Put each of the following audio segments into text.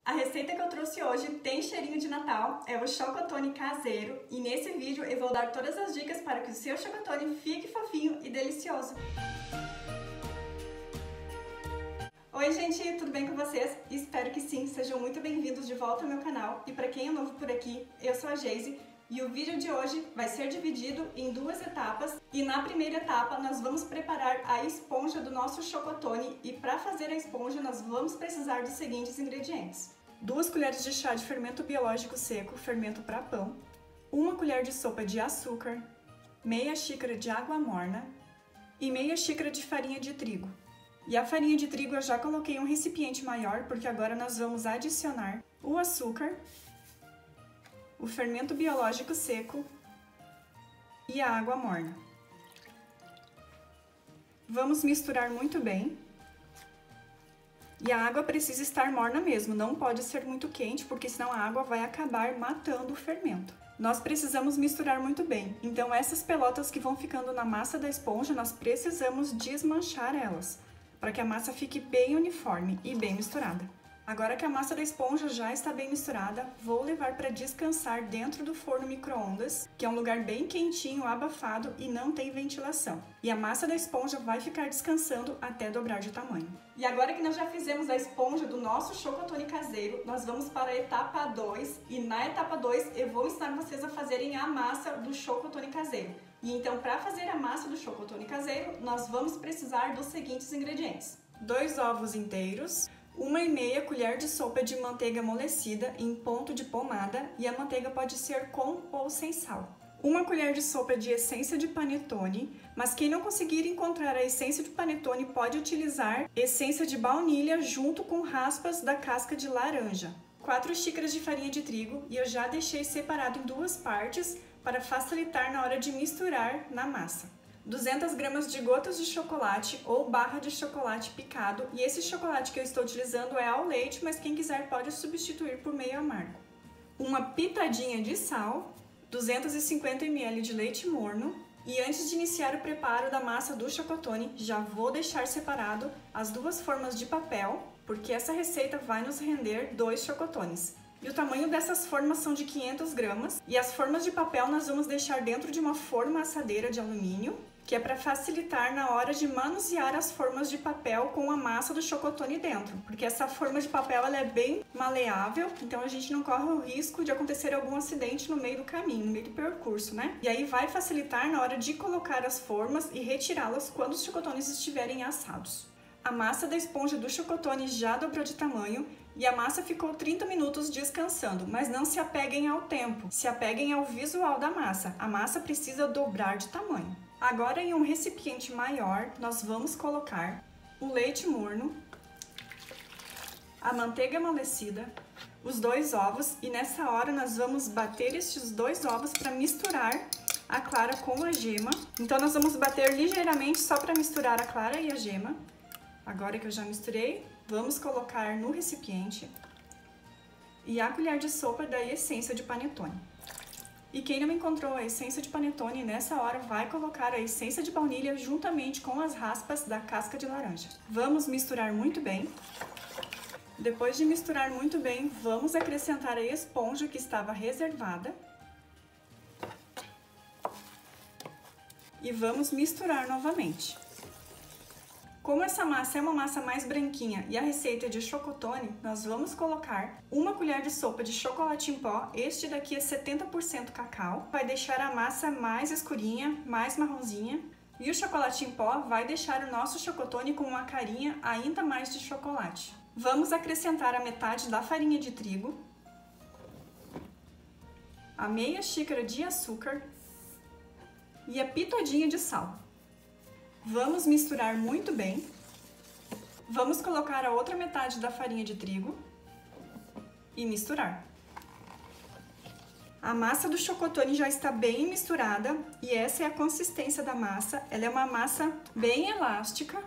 A receita que eu trouxe hoje tem cheirinho de Natal, é o chocotone caseiro e nesse vídeo eu vou dar todas as dicas para que o seu chocotone fique fofinho e delicioso. Oi gente, tudo bem com vocês? Espero que sim, sejam muito bem-vindos de volta ao meu canal e para quem é novo por aqui, eu sou a Geise e o vídeo de hoje vai ser dividido em duas etapas e na primeira etapa nós vamos preparar a esponja do nosso chocotone e para fazer a esponja nós vamos precisar dos seguintes ingredientes: 2 colheres de chá de fermento biológico seco, fermento para pão, 1 colher de sopa de açúcar, meia xícara de água morna e meia xícara de farinha de trigo. E a farinha de trigo eu já coloquei em um recipiente maior porque agora nós vamos adicionar o açúcar, o fermento biológico seco e a água morna. Vamos misturar muito bem. E a água precisa estar morna mesmo, não pode ser muito quente, porque senão a água vai acabar matando o fermento. Nós precisamos misturar muito bem, então essas pelotas que vão ficando na massa da esponja, nós precisamos desmanchar elas, para que a massa fique bem uniforme e bem misturada. Agora que a massa da esponja já está bem misturada, vou levar para descansar dentro do forno micro-ondas, que é um lugar bem quentinho, abafado e não tem ventilação. E a massa da esponja vai ficar descansando até dobrar de tamanho. E agora que nós já fizemos a esponja do nosso chocotone caseiro, nós vamos para a etapa 2 e na etapa 2 eu vou ensinar vocês a fazerem a massa do chocotone caseiro. E então, para fazer a massa do chocotone caseiro, nós vamos precisar dos seguintes ingredientes: 2 ovos inteiros, 1,5 colher de sopa de manteiga amolecida em ponto de pomada, e a manteiga pode ser com ou sem sal. 1 colher de sopa de essência de panetone, mas quem não conseguir encontrar a essência de panetone pode utilizar essência de baunilha junto com raspas da casca de laranja. 4 xícaras de farinha de trigo, e eu já deixei separado em 2 partes para facilitar na hora de misturar na massa. 200 gramas de gotas de chocolate ou barra de chocolate picado, e esse chocolate que eu estou utilizando é ao leite, mas quem quiser pode substituir por meio amargo. Uma pitadinha de sal, 250 ml de leite morno, e antes de iniciar o preparo da massa do chocotone, já vou deixar separado as 2 formas de papel, porque essa receita vai nos render 2 chocotones. E o tamanho dessas formas são de 500 gramas, e as formas de papel nós vamos deixar dentro de uma forma assadeira de alumínio, que é para facilitar na hora de manusear as formas de papel com a massa do chocotone dentro, porque essa forma de papel ela é bem maleável, então a gente não corre o risco de acontecer algum acidente no meio do caminho, no meio do percurso, né? E aí vai facilitar na hora de colocar as formas e retirá-las quando os chocotones estiverem assados. A massa da esponja do chocotone já dobrou de tamanho e a massa ficou 30 minutos descansando, mas não se apeguem ao tempo, se apeguem ao visual da massa. A massa precisa dobrar de tamanho. Agora, em um recipiente maior, nós vamos colocar o leite morno, a manteiga amolecida, os 2 ovos, e nessa hora nós vamos bater estes 2 ovos para misturar a clara com a gema. Então nós vamos bater ligeiramente só para misturar a clara e a gema. Agora que eu já misturei, vamos colocar no recipiente e a colher de sopa da essência de panetone. E quem não encontrou a essência de panetone, nessa hora vai colocar a essência de baunilha juntamente com as raspas da casca de laranja. Vamos misturar muito bem. Depois de misturar muito bem, vamos acrescentar a esponja que estava reservada. E vamos misturar novamente. Como essa massa é uma massa mais branquinha e a receita é de chocotone, nós vamos colocar 1 colher de sopa de chocolate em pó, este daqui é 70% cacau, vai deixar a massa mais escurinha, mais marronzinha, e o chocolate em pó vai deixar o nosso chocotone com uma carinha ainda mais de chocolate. Vamos acrescentar a metade da farinha de trigo, a meia xícara de açúcar e a pitadinha de sal. Vamos misturar muito bem. Vamos colocar a outra metade da farinha de trigo e misturar. A massa do chocotone já está bem misturada e essa é a consistência da massa. Ela é uma massa bem elástica.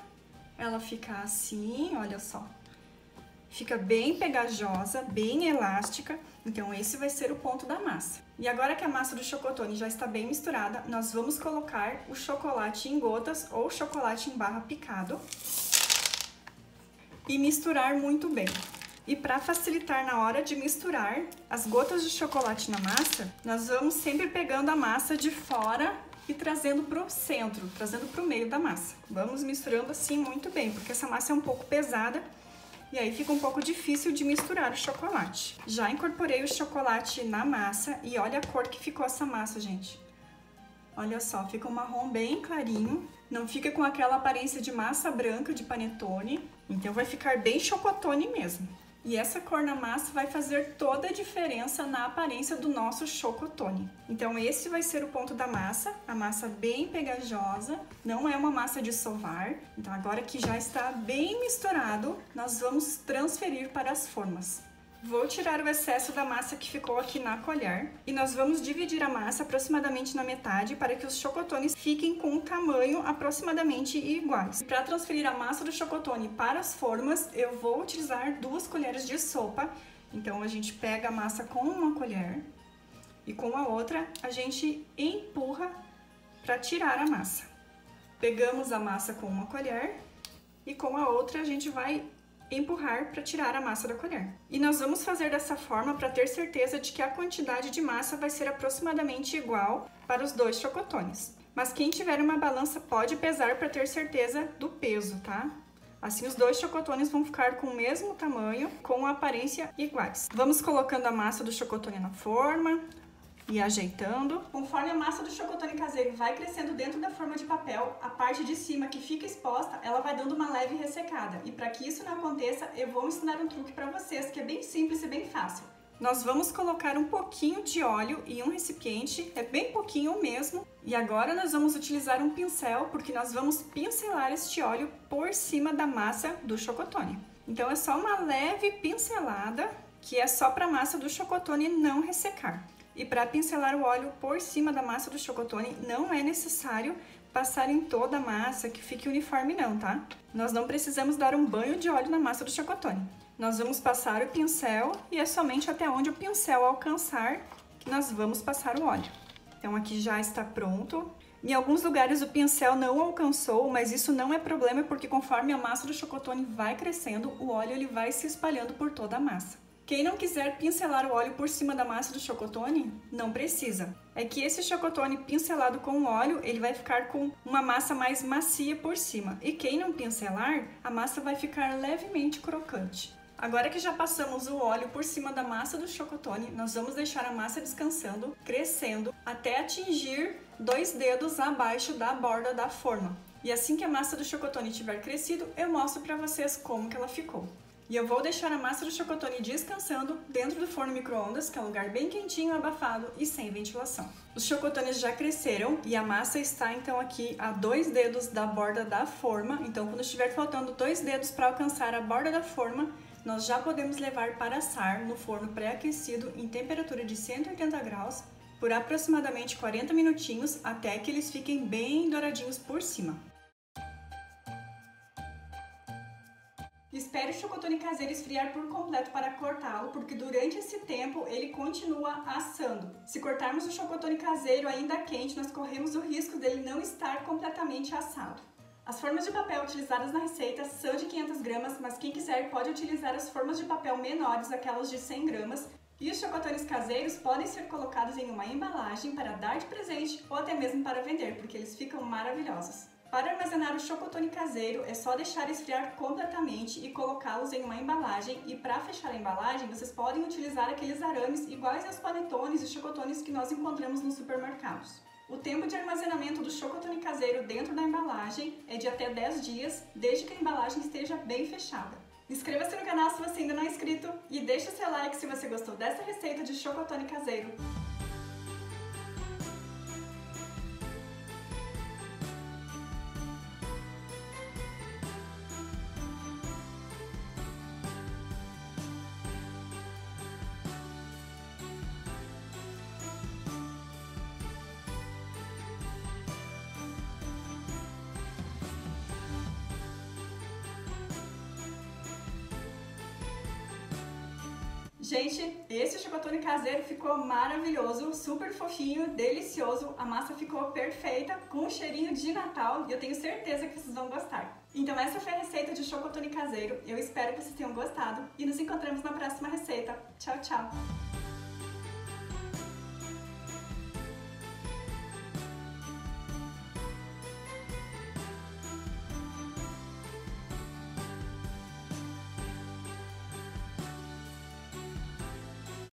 Ela fica assim, olha só. Fica bem pegajosa, bem elástica, então esse vai ser o ponto da massa. E agora que a massa do chocotone já está bem misturada, nós vamos colocar o chocolate em gotas ou chocolate em barra picado e misturar muito bem. E para facilitar na hora de misturar as gotas de chocolate na massa, nós vamos sempre pegando a massa de fora e trazendo para o centro, trazendo para o meio da massa. Vamos misturando assim muito bem, porque essa massa é um pouco pesada e aí fica um pouco difícil de misturar o chocolate. Já incorporei o chocolate na massa e olha a cor que ficou essa massa, gente. Olha só, fica um marrom bem clarinho, não fica com aquela aparência de massa branca de panetone, então vai ficar bem chocotone mesmo. E essa cor na massa vai fazer toda a diferença na aparência do nosso chocotone. Então esse vai ser o ponto da massa, a massa bem pegajosa, não é uma massa de sovar. Então agora que já está bem misturado, nós vamos transferir para as formas. Vou tirar o excesso da massa que ficou aqui na colher e nós vamos dividir a massa aproximadamente na metade para que os chocotones fiquem com um tamanho aproximadamente iguais. Para transferir a massa do chocotone para as formas, eu vou utilizar 2 colheres de sopa. Então a gente pega a massa com uma colher e com a outra a gente empurra para tirar a massa. Pegamos a massa com uma colher e com a outra a gente vai empurrar para tirar a massa da colher. E nós vamos fazer dessa forma para ter certeza de que a quantidade de massa vai ser aproximadamente igual para os 2 chocotones. Mas quem tiver uma balança pode pesar para ter certeza do peso, tá? Assim os 2 chocotones vão ficar com o mesmo tamanho, com a aparência iguais. Vamos colocando a massa do chocotone na forma e ajeitando. Conforme a massa do chocotone caseiro vai crescendo dentro da forma de papel, a parte de cima que fica exposta, ela vai dando uma leve ressecada. E para que isso não aconteça, eu vou ensinar um truque para vocês que é bem simples e bem fácil. Nós vamos colocar um pouquinho de óleo em um recipiente, é bem pouquinho mesmo. E agora nós vamos utilizar um pincel, porque nós vamos pincelar este óleo por cima da massa do chocotone. Então é só uma leve pincelada, que é só para a massa do chocotone não ressecar. E para pincelar o óleo por cima da massa do chocotone, não é necessário passar em toda a massa, que fique uniforme não, tá? Nós não precisamos dar um banho de óleo na massa do chocotone. Nós vamos passar o pincel e é somente até onde o pincel alcançar que nós vamos passar o óleo. Então aqui já está pronto. Em alguns lugares o pincel não alcançou, mas isso não é problema porque conforme a massa do chocotone vai crescendo, o óleo ele vai se espalhando por toda a massa. Quem não quiser pincelar o óleo por cima da massa do chocotone, não precisa. É que esse chocotone pincelado com o óleo, ele vai ficar com uma massa mais macia por cima. E quem não pincelar, a massa vai ficar levemente crocante. Agora que já passamos o óleo por cima da massa do chocotone, nós vamos deixar a massa descansando, crescendo, até atingir 2 dedos abaixo da borda da forma. E assim que a massa do chocotone tiver crescido, eu mostro para vocês como que ela ficou. E eu vou deixar a massa do chocotone descansando dentro do forno micro-ondas, que é um lugar bem quentinho, abafado e sem ventilação. Os chocotones já cresceram e a massa está então aqui a 2 dedos da borda da forma. Então quando estiver faltando 2 dedos para alcançar a borda da forma, nós já podemos levar para assar no forno pré-aquecido em temperatura de 180 graus por aproximadamente 40 minutinhos até que eles fiquem bem douradinhos por cima. Espere o chocotone caseiro esfriar por completo para cortá-lo, porque durante esse tempo ele continua assando. Se cortarmos o chocotone caseiro ainda quente, nós corremos o risco dele não estar completamente assado. As formas de papel utilizadas na receita são de 500 gramas, mas quem quiser pode utilizar as formas de papel menores, aquelas de 100 gramas. E os chocotones caseiros podem ser colocados em uma embalagem para dar de presente ou até mesmo para vender, porque eles ficam maravilhosos. Para armazenar o chocotone caseiro, é só deixar esfriar completamente e colocá-los em uma embalagem. E para fechar a embalagem, vocês podem utilizar aqueles arames iguais aos panetones e chocotones que nós encontramos nos supermercados. O tempo de armazenamento do chocotone caseiro dentro da embalagem é de até 10 dias, desde que a embalagem esteja bem fechada. Inscreva-se no canal se você ainda não é inscrito e deixe o seu like se você gostou dessa receita de chocotone caseiro. Gente, esse chocotone caseiro ficou maravilhoso, super fofinho, delicioso. A massa ficou perfeita, com um cheirinho de Natal e eu tenho certeza que vocês vão gostar. Então essa foi a receita de chocotone caseiro. Eu espero que vocês tenham gostado e nos encontramos na próxima receita. Tchau, tchau!